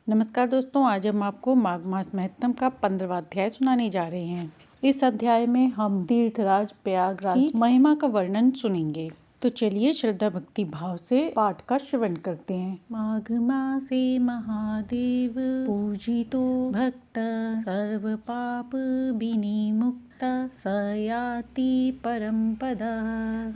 नमस्कार दोस्तों, आज हम आपको माघ मास महत्तम का 15वां अध्याय सुनाने जा रहे हैं। इस अध्याय में हम तीर्थराज प्रयागराज की महिमा का वर्णन सुनेंगे। तो चलिए श्रद्धा भक्ति भाव से पाठ का श्रवण करते हैं। माघ मासे महादेव पूजितो भक्त सर्व पाप विनिमुक्त सयाति परम पद।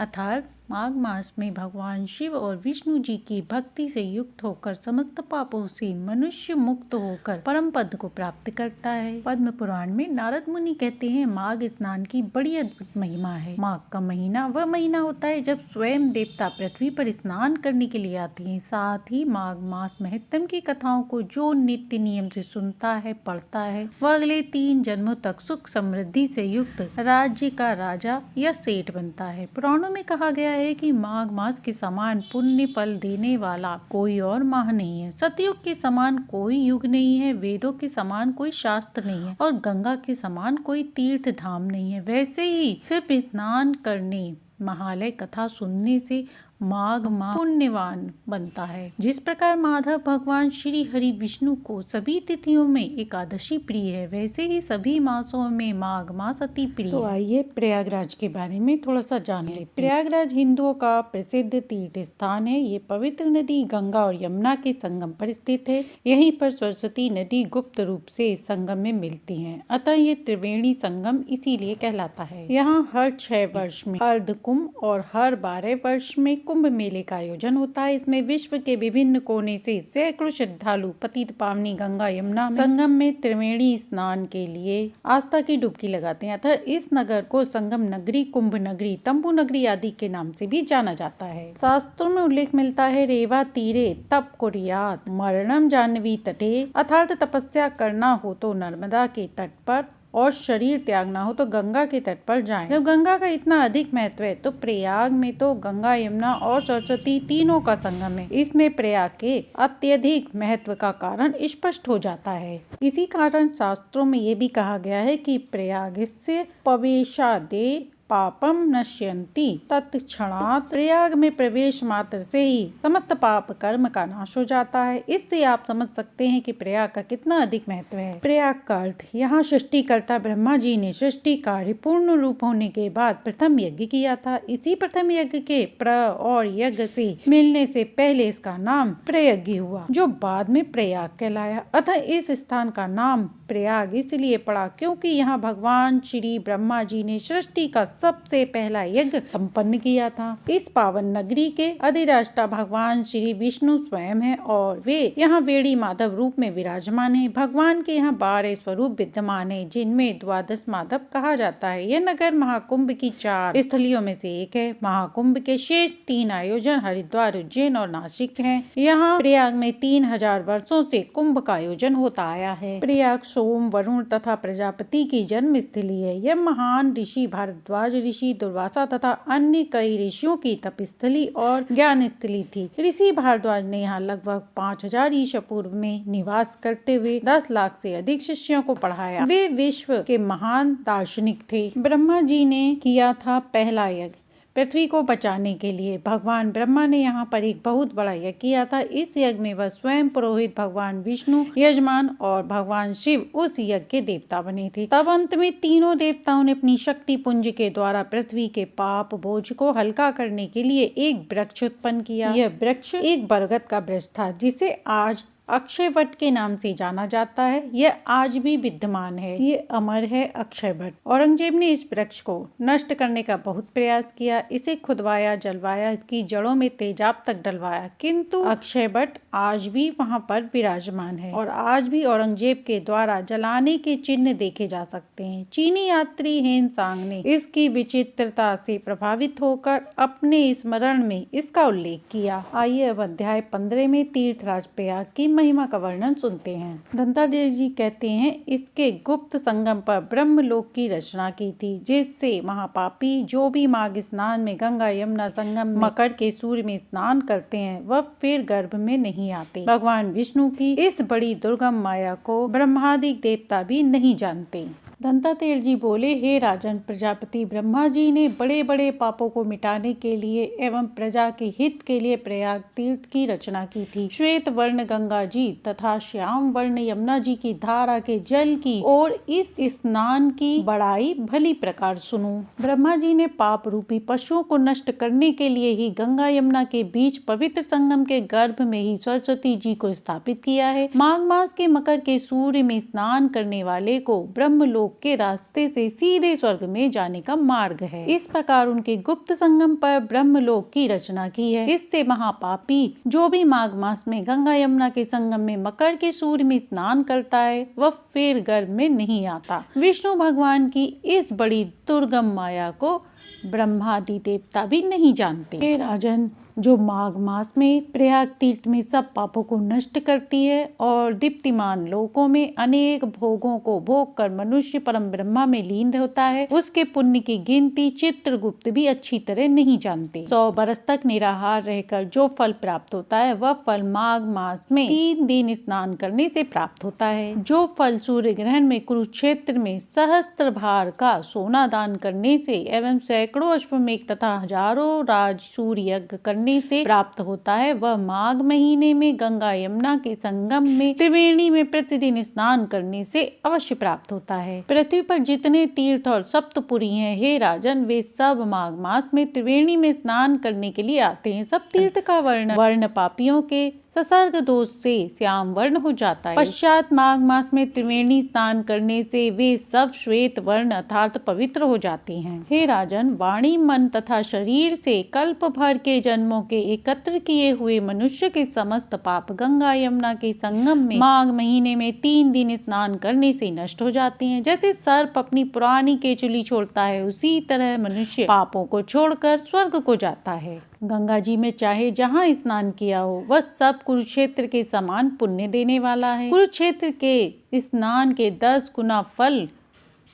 अर्थात माघ मास में भगवान शिव और विष्णु जी की भक्ति से युक्त होकर समस्त पापों से मनुष्य मुक्त होकर परम पद को प्राप्त करता है। पद्म पुराण में नारद मुनि कहते हैं, माघ स्नान की बड़ी अद्भुत महिमा है। माघ का महीना वह महीना होता है जब स्वयं देवता पृथ्वी पर स्नान करने के लिए आते हैं। साथ ही माघ मास महत्तम की कथाओं को जो नित्य नियम से सुनता है, पढ़ता है, वह अगले 3 जन्मों तक सुख समृद्धि से युक्त राज्य का राजा या सेठ बनता है। पुराणों में कहा गया है कि माघ मास के समान पुण्य फल देने वाला कोई और माह नहीं है। सतयुग के समान कोई युग नहीं है, वेदों के समान कोई शास्त्र नहीं है और गंगा के समान कोई तीर्थ धाम नहीं है। वैसे ही सिर्फ स्नान करने, महालय कथा सुनने से माघ माह पुण्यवान बनता है। जिस प्रकार माधव भगवान श्री हरि विष्णु को सभी तिथियों में एकादशी प्रिय है, वैसे ही सभी मासों में माघ मास अति प्रिय है। तो आइए प्रयागराज के बारे में थोड़ा सा जान लेते हैं। प्रयागराज हिंदुओं का प्रसिद्ध तीर्थ स्थान है। ये पवित्र नदी गंगा और यमुना के संगम पर स्थित है। यहीं पर सरस्वती नदी गुप्त रूप से संगम में मिलती है, अतः ये त्रिवेणी संगम इसीलिए कहलाता है। यहाँ हर 6 वर्ष में अर्ध कुंभ और हर 12 वर्ष में कुंभ मेले का आयोजन होता है। इसमें विश्व के विभिन्न कोने से सैकड़ों श्रद्धालु पतित पावनी गंगा यमुना संगम में त्रिवेणी स्नान के लिए आस्था की डुबकी लगाते हैं। अतः इस नगर को संगम नगरी, कुंभ नगरी, तंबू नगरी आदि के नाम से भी जाना जाता है। शास्त्रों में उल्लेख मिलता है, रेवा तीरे तप कुर्यात् मरणम जाह्नवी तटे, अर्थात तपस्या करना हो तो नर्मदा के तट पर और शरीर त्यागना हो तो गंगा के तट पर जाएं। जब गंगा का इतना अधिक महत्व है तो प्रयाग में तो गंगा, यमुना और सरस्वती तीनों का संगम है। इसमें प्रयाग के अत्यधिक महत्व का कारण स्पष्ट हो जाता है। इसी कारण शास्त्रों में ये भी कहा गया है कि प्रयागस्य प्रवेशादे पापम नश्यन्ति तत्क्षणात्। प्रयाग में प्रवेश मात्र से ही समस्त पाप कर्म का नाश हो जाता है। इससे आप समझ सकते हैं कि प्रयाग का कितना अधिक महत्व है। प्रयाग का अर्थ, यहाँ सृष्टिकर्ता ब्रह्मा जी ने सृष्टि कार्य पूर्ण रूप होने के बाद प्रथम यज्ञ किया था। इसी प्रथम यज्ञ के प्र और यज्ञ से मिलने से पहले इसका नाम प्रयज्ञ हुआ, जो बाद में प्रयाग कहलाया। अतः इस स्थान का नाम प्रयाग इसलिए पड़ा क्योंकि यहाँ भगवान श्री ब्रह्मा जी ने सृष्टि का सबसे पहला यज्ञ संपन्न किया था। इस पावन नगरी के अधिष्ठाता भगवान श्री विष्णु स्वयं है और वे यहाँ वेणी माधव रूप में विराजमान है। भगवान के यहाँ 12 स्वरूप विद्यमान है, जिनमें द्वादश माधव कहा जाता है। यह नगर महाकुंभ की 4 स्थलियों में से एक है। महाकुंभ के शेष 3 आयोजन हरिद्वार, उज्जैन और नासिक हैं। यहाँ प्रयाग में 3000 वर्षों से कुंभ का आयोजन होता आया है। प्रयाग सोम, वरुण तथा प्रजापति की जन्म स्थली है। यह महान ऋषि भारद्वाज ऋषि, दुर्वासा तथा अन्य कई ऋषियों की तपस्थली और ज्ञान स्थली थी। ऋषि भारद्वाज ने यहाँ लगभग 5000 ईसा पूर्व में निवास करते हुए 10 लाख से अधिक शिष्यों को पढ़ाया। वे विश्व के महान दार्शनिक थे। ब्रह्मा जी ने किया था पहला यज्ञ पृथ्वी को बचाने के लिए। भगवान ब्रह्मा ने यहाँ पर एक बहुत बड़ा यज्ञ किया था। इस यज्ञ में वह स्वयं पुरोहित, भगवान विष्णु यजमान और भगवान शिव उस यज्ञ के देवता बने थे। तब अंत में तीनों देवताओं ने अपनी शक्ति पुंज के द्वारा पृथ्वी के पाप बोझ को हल्का करने के लिए एक वृक्ष उत्पन्न किया। यह वृक्ष एक बरगद का वृक्ष था, जिसे आज अक्षय वट के नाम से जाना जाता है। यह आज भी विद्यमान है। ये अमर है, अक्षय वट। औरंगजेब ने इस वृक्ष को नष्ट करने का बहुत प्रयास किया। इसे खुदवाया, जलवाया, इसकी जड़ों में तेजाब तक डलवाया, किंतु अक्षय वट आज भी वहाँ पर विराजमान है और आज भी औरंगजेब के द्वारा जलाने के चिन्ह देखे जा सकते हैं। चीनी यात्री हेनसांग ने इसकी विचित्रता से प्रभावित होकर अपने स्मरण में इसका उल्लेख किया। आइए अब अध्याय 15 में तीर्थराज प्रयाग की महिमा का वर्णन सुनते हैं। दंतात्रेय जी कहते हैं, इसके गुप्त संगम पर ब्रह्मलोक की रचना की थी, जिससे महापापी जो भी माघ स्नान में गंगा यमुना संगम मकर के सूर्य में स्नान करते हैं, वह फिर गर्भ में नहीं आते। भगवान विष्णु की इस बड़ी दुर्गम माया को ब्रह्मादि देवता भी नहीं जानते। दंतात्रेय जी बोले, हे राजन, प्रजापति ब्रह्मा जी ने बड़े बड़े पापों को मिटाने के लिए एवं प्रजा के हित के लिए प्रयाग तीर्थ की रचना की थी। श्वेत वर्ण गंगा जी तथा श्याम वर्ण यमुना जी की धारा के जल की और इस स्नान की बड़ाई भली प्रकार सुनो। ब्रह्मा जी ने पाप रूपी पशुओं को नष्ट करने के लिए ही गंगा यमुना के बीच पवित्र संगम के गर्भ में ही सरस्वती जी को स्थापित किया है। माघ मास के मकर के सूर्य में स्नान करने वाले को ब्रह्मलोक के रास्ते से सीधे स्वर्ग में जाने का मार्ग है। इस प्रकार उनके गुप्त संगम पर ब्रह्मलोक की रचना की है। इससे महापापी जो भी माघ मास में गंगा यमुना के संगम में मकर के सूर्य में स्नान करता है वह फिर गर्भ में नहीं आता। विष्णु भगवान की इस बड़ी दुर्गम माया को ब्रह्मादि देवता भी नहीं जानते। हे राजन, जो माघ मास में प्रयाग तीर्थ में सब पापों को नष्ट करती है और दीप्तिमान लोकों में अनेक भोगों को भोग कर मनुष्य परम ब्रह्मा में लीन होता है, उसके पुण्य की गिनती चित्रगुप्त भी अच्छी तरह नहीं जानते। 100 बरस तक निराहार रहकर जो फल प्राप्त होता है वह फल माघ मास में 3 दिन स्नान करने से प्राप्त होता है। जो फल सूर्य ग्रहण में कुरुक्षेत्र में सहस्त्र भार का सोना दान करने से एवं सैकड़ों अश्वमेघ तथा हजारों राज सूर्य यज्ञ करने से प्राप्त होता है वह माघ महीने में गंगा यमुना के संगम में त्रिवेणी में प्रतिदिन स्नान करने से अवश्य प्राप्त होता है। पृथ्वी पर जितने तीर्थ और सप्तपुरी हैं, हे राजन, वे सब माघ मास में त्रिवेणी में स्नान करने के लिए आते हैं। सब तीर्थ का वर्ण पापियों के ससर्ग दोष से श्याम वर्ण हो जाता है। पश्चात माघ मास में त्रिवेणी स्नान करने से वे सब श्वेत वर्ण अर्थात पवित्र हो जाते हैं। हे राजन, वाणी मन तथा शरीर से कल्प भर के जन्मों के एकत्र किए हुए मनुष्य के समस्त पाप गंगा यमुना के संगम में माघ महीने में 3 दिन स्नान करने से नष्ट हो जाते हैं। जैसे सर्प अपनी पुरानी केचुली छोड़ता है, उसी तरह मनुष्य पापों को छोड़कर स्वर्ग को जाता है। गंगा जी में चाहे जहाँ स्नान किया हो वह सब कुरुक्षेत्र के समान पुण्य देने वाला है। कुरुक्षेत्र के स्नान के 10 गुना फल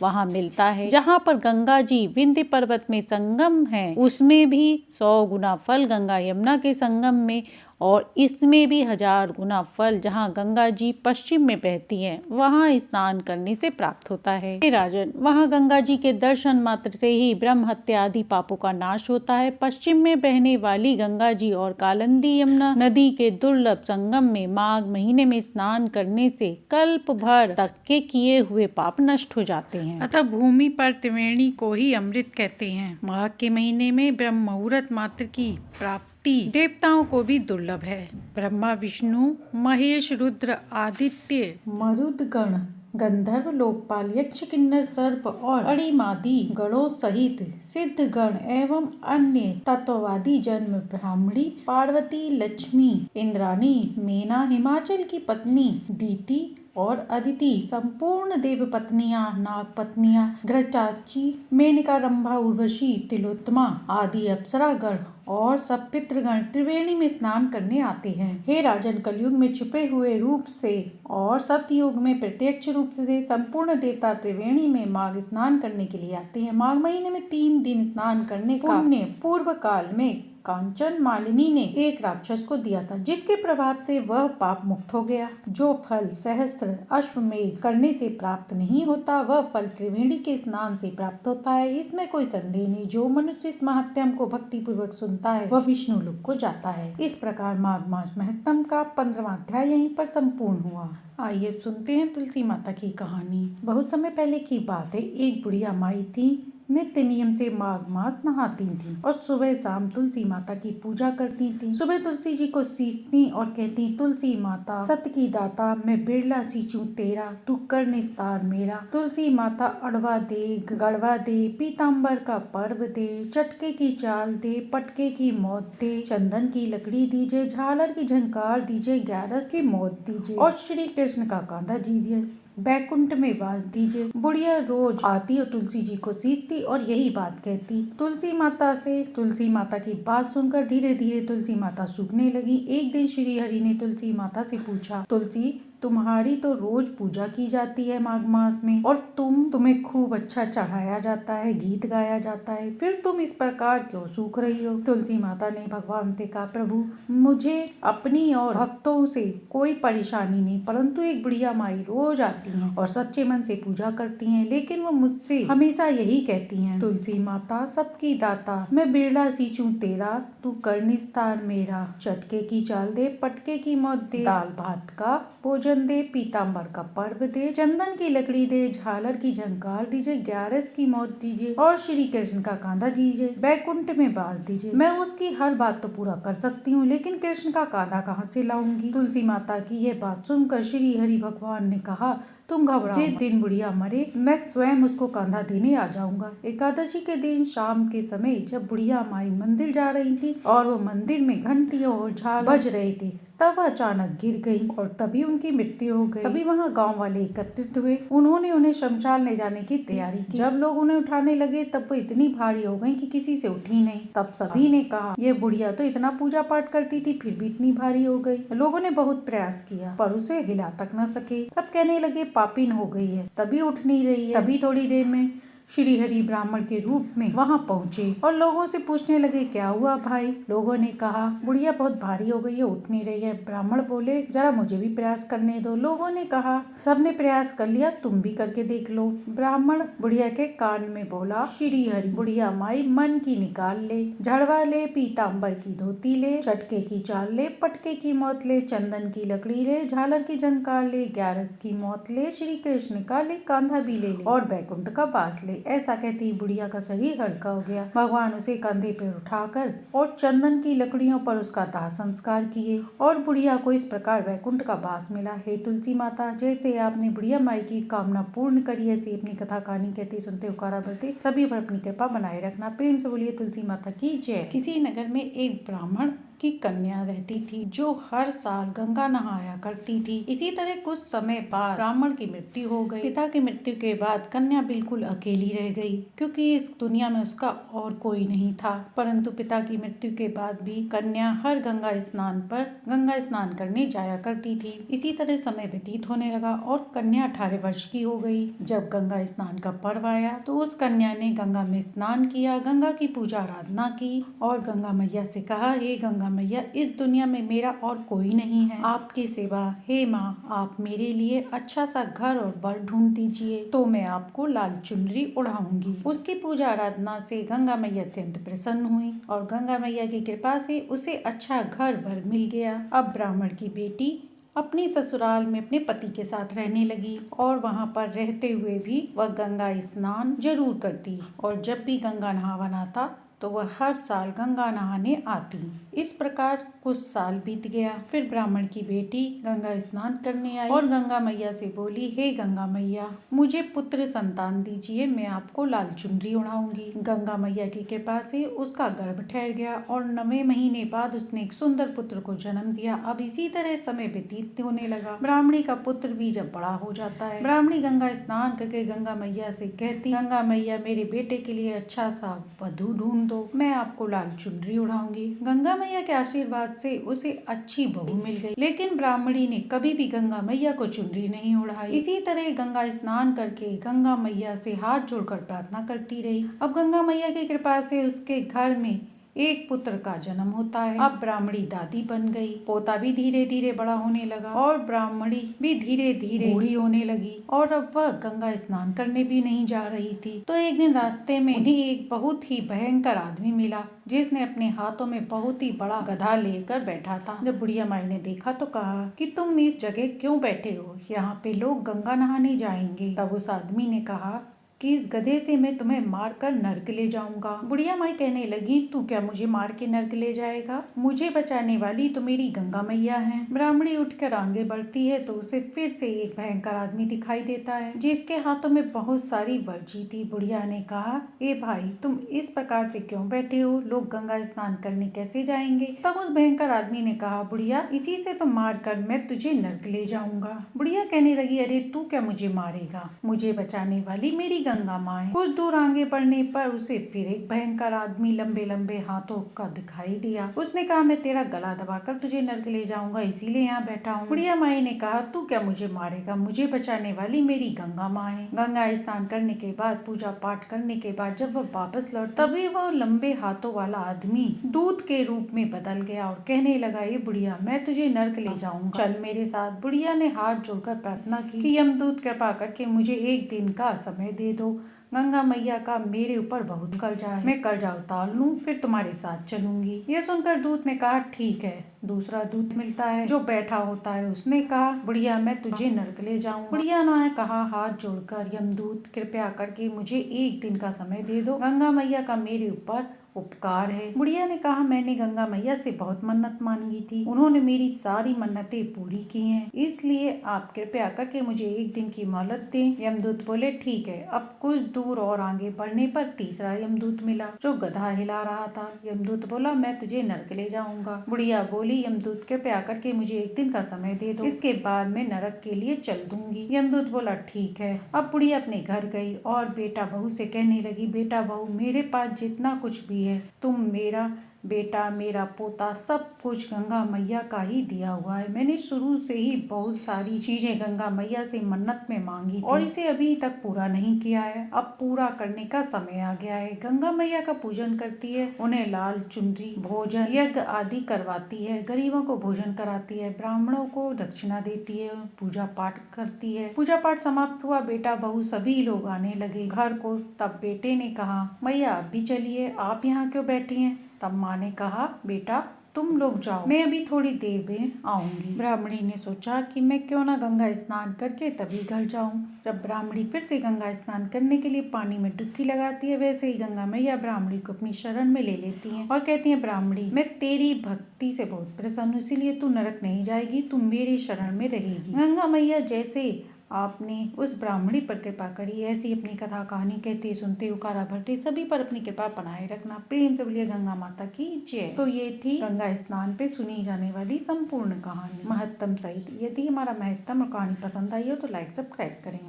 वहाँ मिलता है। जहाँ पर गंगा जी विंध्य पर्वत में संगम है उसमें भी 100 गुना फल गंगा यमुना के संगम में और इसमें भी 1000 गुना फल जहाँ गंगा जी पश्चिम में बहती हैं वहाँ स्नान करने से प्राप्त होता है। हे राजन, वहाँ गंगा जी के दर्शन मात्र से ही ब्रह्म हत्या आदि पापों का नाश होता है। पश्चिम में बहने वाली गंगा जी और कालिंदी यमुना नदी के दुर्लभ संगम में माघ महीने में स्नान करने से कल्प भर तक के किए हुए पाप नष्ट हो जाते हैं। अतः भूमि पर त्रिवेणी को ही अमृत कहते हैं। माघ के महीने में ब्रह्म मुहूर्त मात्र की प्राप्ति देवताओं को भी दुर्लभ है। ब्रह्मा, विष्णु, महेश, रुद्र, आदित्य, मरुदगण, गंधर्व, लोकपाल, यक्ष, किन्नर, सर्प और अणिमादि गणों सहित सिद्ध गण एवं अन्य तत्ववादी जन्म ब्राह्मणी, पार्वती, लक्ष्मी, इंद्राणी, मेना, हिमाचल की पत्नी दीति और अदिति, संपूर्ण देव पत्नियां, नाग पत्नियां, घृताची, मेनका, रंभा, उर्वशी, तिलोत्तमा आदि अप्सरागण और सब पितृगण त्रिवेणी में स्नान करने आते हैं। हे राजन, कलयुग में छिपे हुए रूप से और सतयुग में प्रत्यक्ष रूप से संपूर्ण देवता त्रिवेणी में माघ स्नान करने के लिए आते हैं। माघ महीने में 3 दिन स्नान करने का पुण्य पूर्व काल में कांचन मालिनी ने एक राक्षस को दिया था, जिसके प्रभाव से वह पाप मुक्त हो गया। जो फल सहस्त्र अश्वमेघ करने से प्राप्त नहीं होता वह फल त्रिवेणी के स्नान से प्राप्त होता है। इसमें कोई संदेह नहीं। जो मनुष्य इस महात्म्य को भक्ति पूर्वक सुनता है वह विष्णु लोक को जाता है। इस प्रकार माघ मास महत्तम का 15वां अध्याय यहीं पर संपूर्ण हुआ। आइए सुनते हैं तुलसी माता की कहानी। बहुत समय पहले की बात है। एक बुढ़िया माई थी, नित्य नियम से माघ मास नहाती थी और सुबह शाम तुलसी माता की पूजा करती थी। सुबह तुलसी जी को सींचती और कहती, तुलसी माता सत की दाता, मैं बिरला सींचूं तेरा, तू कर निस्तार मेरा। तुलसी माता अड़वा दे, गड़वा दे, पीताम्बर का पर्व दे, चटके की चाल दे, पटके की मौत दे, चंदन की लकड़ी दीजिए, झालर की झंकार दीजिए, ग्यारस की मौत दीजिए और श्री कृष्ण का कांधा दीजिए, बैकुंठ में वास दीजिए। बुढ़िया रोज आती और तुलसी जी को सीखती और यही बात कहती तुलसी माता से। तुलसी माता की बात सुनकर धीरे धीरे तुलसी माता सूखने लगी। एक दिन श्री हरि ने तुलसी माता से पूछा, तुलसी तुम्हारी तो रोज पूजा की जाती है माघ मास में, और तुम्हें खूब अच्छा चढ़ाया जाता है, गीत गाया जाता है, फिर तुम इस प्रकार क्यों सूख रही हो? तुलसी माता ने भगवान से कहा, प्रभु मुझे अपनी और भक्तों से कोई परेशानी नहीं, परंतु एक बुढ़िया माई रोज आती हैं और सच्चे मन से पूजा करती हैं, लेकिन वो मुझसे हमेशा यही कहती हैं, तुलसी माता सबकी दाता, मैं बिरला सींचूं तेरा, तू कर निस्तार मेरा, चटके की चाल दे, पटके की मौत दे, दाल भात का भोजन दे, पीताम्बर का पर्व दे, चंदन की लकड़ी दे, झालर की झंकार दीजिए, ग्यारस की मौत दीजिए और श्री कृष्ण का कांधा दीजिए, बैकुंठ में बास दीजिए। मैं उसकी हर बात तो पूरा कर सकती हूँ, लेकिन कृष्ण का कांधा कहाँ से लाऊंगी? तुलसी माता की यह बात सुनकर श्री हरि भगवान ने कहा, तुम घबराओ, जिस दिन बुढ़िया मरे मैं स्वयं उसको कांधा देने आ जाऊंगा। एकादशी के दिन शाम के समय जब बुढ़िया माई मंदिर जा रही थी और वो मंदिर में घंटियों और झाल बज रहे थे, तब अचानक गिर गई और तभी उनकी मृत्यु हो गई। तभी वहाँ गांव वाले एकत्रित हुए, उन्होंने उन्हें शमशान ले जाने की तैयारी की। जब लोग उन्हें उठाने लगे तब वो इतनी भारी हो गई कि किसी से उठी नहीं। तब सभी ने कहा, ये बुढ़िया तो इतना पूजा पाठ करती थी, फिर भी इतनी भारी हो गई। लोगों ने बहुत प्रयास किया पर उसे हिला तक न सके। सब कहने लगे पापिन हो गई है, तभी उठ नहीं रही है। तभी थोड़ी देर में श्री हरि ब्राह्मण के रूप में वहाँ पहुँचे और लोगों से पूछने लगे, क्या हुआ भाई? लोगों ने कहा, बुढ़िया बहुत भारी हो गई है, उठ नहीं रही है। ब्राह्मण बोले, जरा मुझे भी प्रयास करने दो। लोगों ने कहा, सबने प्रयास कर लिया, तुम भी करके देख लो। ब्राह्मण बुढ़िया के कान में बोला, श्री हरि, बुढ़िया माई मन की निकाल ले, झड़वा ले, पीताम्बर की धोती ले, चटके की चाल ले, पटके की मौत ले, चंदन की लकड़ी ले, झालर की झंकार ले, ग्यारस की मौत ले, श्री कृष्ण का ले, कांधा भी ले और बैकुंठ का बास ले। ऐसा कहती बुढ़िया का शरीर हल्का हो गया। भगवान उसे कंधे पर उठाकर और चंदन की लकड़ियों पर उसका दाह संस्कार किए और बुढ़िया को इस प्रकार वैकुंठ का बास मिला। हे तुलसी माता, जैसे आपने बुढ़िया माई की कामना पूर्ण करी, ऐसी अपनी कथा कहानी कहते सुनते उकारा भरते सभी पर अपनी कृपा बनाए रखना। प्रेम से बोलिए तुलसी माता की जय। किसी नगर में एक ब्राह्मण की कन्या रहती थी जो हर साल गंगा नहाया करती थी। इसी तरह कुछ समय बाद ब्राह्मण की मृत्यु हो गई। पिता की मृत्यु के बाद कन्या बिल्कुल अकेली रह गई, क्योंकि इस दुनिया में उसका और कोई नहीं था। परंतु पिता की मृत्यु के बाद भी कन्या हर गंगा स्नान करने जाया करती थी। इसी तरह समय व्यतीत होने लगा और कन्या 18 वर्ष की हो गई। जब गंगा स्नान का पर्व आया तो उस कन्या ने गंगा में स्नान किया, गंगा की पूजा आराधना की और गंगा मैया से कहा, हे गंगा मैया, इस दुनिया में मेरा और कोई नहीं है, आपकी सेवा, हे माँ, आप मेरे लिए अच्छा सा घर और वर ढूंढ दीजिए तो मैं आपको लाल चुनरी उड़ाऊंगी। उसकी पूजा आराधना से गंगा मैया अत्यंत प्रसन्न हुई और गंगा मैया की कृपा से उसे अच्छा घर वर मिल गया। अब ब्राह्मण की बेटी अपनी ससुराल में अपने पति के साथ रहने लगी और वहाँ पर रहते हुए भी वह गंगा स्नान जरूर करती और जब भी गंगा नहावन आता तो वह हर साल गंगा नहाने आती। इस प्रकार कुछ साल बीत गया। फिर ब्राह्मण की बेटी गंगा स्नान करने आई और गंगा मैया से बोली, हे गंगा मैया, मुझे पुत्र संतान दीजिए, मैं आपको लाल चुनरी उड़ाऊंगी। गंगा मैया की कृपा से उसका गर्भ ठहर गया और 9वें महीने बाद उसने एक सुंदर पुत्र को जन्म दिया। अब इसी तरह समय व्यतीत होने लगा। ब्राह्मणी का पुत्र भी जब बड़ा हो जाता है, ब्राह्मणी गंगा स्नान करके गंगा मैया से कहती, गंगा मैया, मेरे बेटे के लिए अच्छा सा वधू ढूंढ दो, मैं आपको लाल चुनरी उड़ाऊंगी। गंगा मैया के आशीर्वाद से उसे अच्छी बहू मिल गई, लेकिन ब्राह्मणी ने कभी भी गंगा मैया को चुनरी नहीं उड़ाई। इसी तरह गंगा स्नान करके गंगा मैया से हाथ जोड़कर प्रार्थना करती रही। अब गंगा मैया की कृपा से उसके घर में एक पुत्र का जन्म होता है। अब ब्राह्मणी दादी बन गई, पोता भी धीरे धीरे बड़ा होने लगा और ब्राह्मणी भी धीरे धीरे बूढ़ी होने लगी और अब वह गंगा स्नान करने भी नहीं जा रही थी। तो एक दिन रास्ते में उन्हें एक बहुत ही भयंकर आदमी मिला जिसने अपने हाथों में बहुत ही बड़ा गधा लेकर बैठा था। जब बुढ़िया माई ने देखा तो कहा कि तुम इस जगह क्यों बैठे हो, यहाँ पे लोग गंगा नहाने जाएंगे। तब उस आदमी ने कहा कि इस गधे से मैं तुम्हें मार कर नर्क ले जाऊंगा। बुढ़िया माई कहने लगी, तू क्या मुझे मार के नर्क ले जाएगा? मुझे बचाने वाली तो मेरी गंगा मैया है। ब्राह्मणी उठकर आगे बढ़ती है तो उसे फिर से एक भयंकर आदमी दिखाई देता है जिसके हाथों में बहुत सारी वर्जी थी। बुढ़िया ने कहा, ए भाई, तुम इस प्रकार से क्यों बैठे हो? लोग गंगा स्नान करने कैसे जाएंगे? तब उस भयंकर आदमी ने कहा, बुढ़िया, इसी से तो मार कर मैं तुझे नर्क ले जाऊंगा। बुढ़िया कहने लगी, अरे तू क्या मुझे मारेगा? मुझे बचाने वाली मेरी गंगा माँ है। कुछ दूर आगे बढ़ने पर उसे फिर एक भयंकर आदमी लंबे लंबे हाथों का दिखाई दिया। उसने कहा, मैं तेरा गला दबाकर तुझे नर्क ले जाऊंगा, इसीलिए यहाँ बैठा हूँ। बुढ़िया माई ने कहा, तू क्या मुझे मारेगा? मुझे बचाने वाली मेरी गंगा माँ है। गंगा स्नान करने के बाद, पूजा पाठ करने के बाद जब वह वापस लौट, तभी वह लंबे हाथों वाला आदमी दूत के रूप में बदल गया और कहने लगा, ये बुढ़िया, मैं तुझे नर्क ले जाऊंगा, चल मेरे साथ। बुढ़िया ने हाथ जोड़कर प्रार्थना की कि यमदूत कृपा करके मुझे एक दिन का समय दे दो। गंगा मैया का मेरे ऊपर बहुत कर्जा है, मैं कर्जा उतार लूं, फिर तुम्हारे साथ चलूंगी। यह सुनकर दूत ने कहा, ठीक है। दूसरा दूत मिलता है जो बैठा होता है। उसने कहा, बुढ़िया, मैं तुझे नर्क ले जाऊंगा। बुढ़िया ने कहा हाथ जोड़कर, यमदूत कृपया करके मुझे एक दिन का समय दे दो, गंगा मैया का मेरे ऊपर उपकार है। बुढ़िया ने कहा, मैंने गंगा मैया से बहुत मन्नत मांगी थी, उन्होंने मेरी सारी मन्नतें पूरी की हैं, इसलिए आप कृपया करके मुझे एक दिन की मोहलत दें। यमदूत बोले, ठीक है। अब कुछ दूर और आगे बढ़ने पर तीसरा यमदूत मिला जो गधा हिला रहा था। यमदूत बोला, मैं तुझे नरक ले जाऊंगा। बुढ़िया बोली, यमदूत कृपया करके मुझे एक दिन का समय दे दो, इसके बाद मैं नरक के लिए चल दूंगी। यमदूत बोला, ठीक है। अब बुढ़िया अपने घर गई और बेटा बहू से कहने लगी, बेटा बहू, मेरे पास जितना कुछ भी है, तुम मेरा बेटा, मेरा पोता, सब कुछ गंगा मैया का ही दिया हुआ है। मैंने शुरू से ही बहुत सारी चीजें गंगा मैया से मन्नत में मांगी थी और इसे अभी तक पूरा नहीं किया है। अब पूरा करने का समय आ गया है। गंगा मैया का पूजन करती है, उन्हें लाल चुनरी, भोजन, यज्ञ आदि करवाती है, गरीबों को भोजन कराती है, ब्राह्मणों को दक्षिणा देती है, पूजा पाठ करती है। पूजा पाठ समाप्त हुआ, बेटा बहू सभी लोग आने लगे घर को। तब बेटे ने कहा, मैया आप भी चलिए, आप यहाँ क्यों बैठी हैं? तब माँ ने कहा, बेटा तुम लोग जाओ, मैं अभी थोड़ी देर में आऊंगी। ब्राह्मणी ने सोचा कि मैं क्यों ना गंगा स्नान करके तभी घर जाऊं। जब ब्राह्मणी फिर से गंगा स्नान करने के लिए पानी में डुबकी लगाती है, वैसे ही गंगा मैया ब्राह्मणी को अपनी शरण में ले लेती हैं और कहती हैं, ब्राह्मणी, मैं तेरी भक्ति से बहुत प्रसन्न हूँ, इसीलिए तू नरक नहीं जाएगी, तू मेरी शरण में रहेगी। गंगा मैया जैसे आपने उस ब्राह्मणी पर कृपा करी, ऐसी अपनी कथा कहानी कहते सुनते उकारा भरते सभी पर अपनी कृपा बनाए रखना। प्रेम से बोलिए गंगा माता की जय। तो ये थी गंगा स्नान पे सुनी जाने वाली संपूर्ण कहानी महत्तम सहित। यदि हमारा महत्तम और कहानी पसंद आई हो तो लाइक सब्सक्राइब करें।